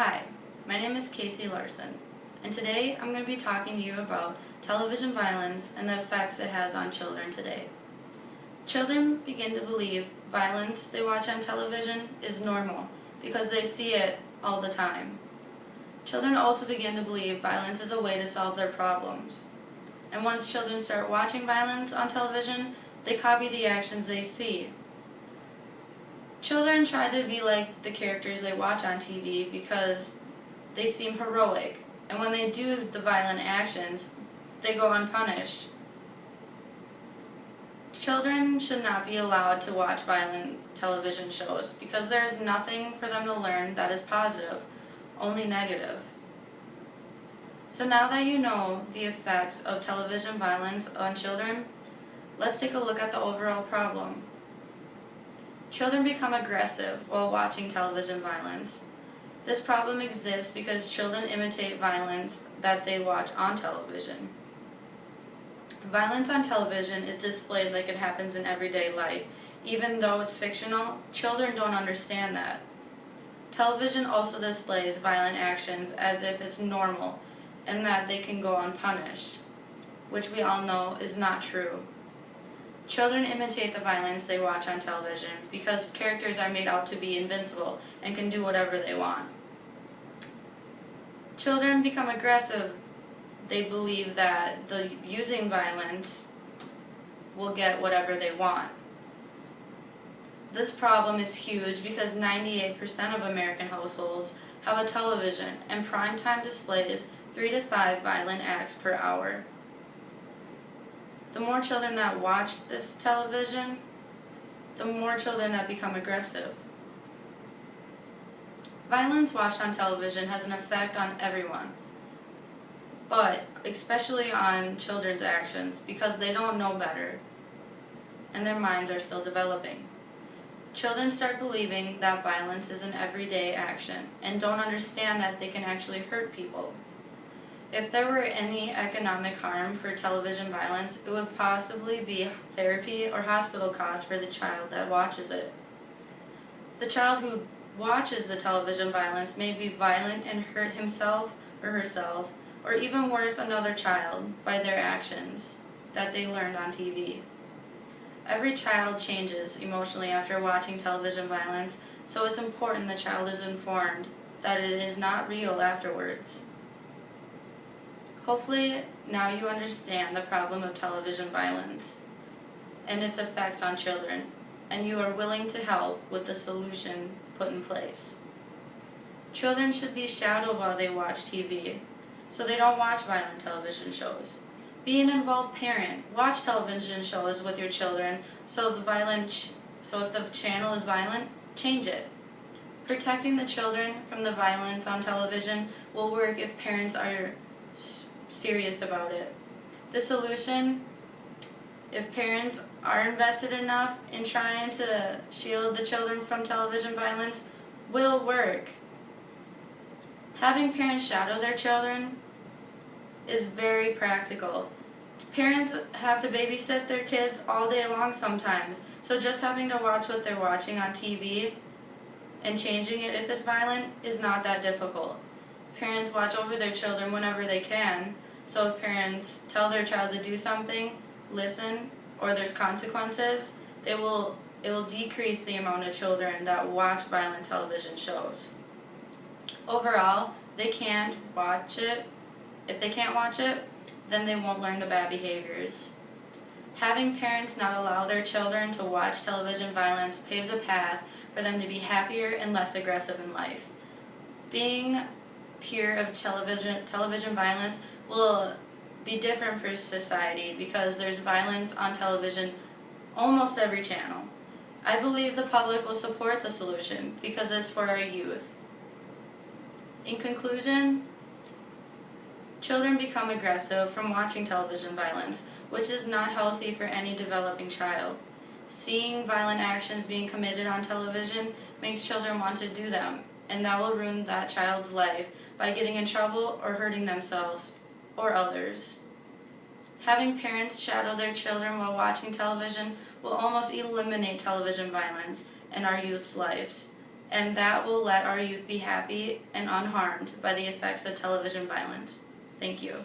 Hi, my name is Casey Larson, and today I'm going to be talking to you about television violence and the effects it has on children today. Children begin to believe violence they watch on television is normal because they see it all the time. Children also begin to believe violence is a way to solve their problems. And once children start watching violence on television, they copy the actions they see. Children try to be like the characters they watch on TV because they seem heroic, and when they do the violent actions, they go unpunished. Children should not be allowed to watch violent television shows because there is nothing for them to learn that is positive, only negative. So now that you know the effects of television violence on children, let's take a look at the overall problem. Children become aggressive while watching television violence. This problem exists because children imitate violence that they watch on television. Violence on television is displayed like it happens in everyday life. Even though it's fictional, children don't understand that. Television also displays violent actions as if it's normal and that they can go unpunished, which we all know is not true. Children imitate the violence they watch on television because characters are made out to be invincible and can do whatever they want. Children become aggressive. They believe that using violence will get whatever they want. This problem is huge because 98% of American households have a television, and primetime displays 3 to 5 violent acts per hour. The more children that watch this television, the more children that become aggressive. Violence watched on television has an effect on everyone, but especially on children's actions because they don't know better and their minds are still developing. Children start believing that violence is an everyday action and don't understand that they can actually hurt people. If there were any economic harm for television violence, it would possibly be therapy or hospital costs for the child that watches it. The child who watches the television violence may be violent and hurt himself or herself, or even worse, another child, by their actions that they learned on TV. Every child changes emotionally after watching television violence, so it's important the child is informed that it is not real afterwards. Hopefully, now you understand the problem of television violence and its effects on children, and you are willing to help with the solution put in place. Children should be shadowed while they watch TV, so they don't watch violent television shows. Be an involved parent. Watch television shows with your children so if the channel is violent, change it. Protecting the children from the violence on television will work if parents are serious about it. The solution, if parents are invested enough in trying to shield the children from television violence, will work. Having parents shadow their children is very practical. Parents have to babysit their kids all day long sometimes, so just having to watch what they're watching on TV and changing it if it's violent is not that difficult. Parents watch over their children whenever they can, so if parents tell their child to do something, listen, or there's consequences, it will decrease the amount of children that watch violent television shows. Overall, they can't watch it. If they can't watch it, then they won't learn the bad behaviors. Having parents not allow their children to watch television violence paves a path for them to be happier and less aggressive in life. Being pure of television violence will be different for society because there's violence on television almost every channel. I believe the public will support the solution because it's for our youth. In conclusion, children become aggressive from watching television violence, which is not healthy for any developing child. Seeing violent actions being committed on television makes children want to do them, and that will ruin that child's life by getting in trouble or hurting themselves or others. Having parents shadow their children while watching television will almost eliminate television violence in our youth's lives. and that will let our youth be happy and unharmed by the effects of television violence. Thank you.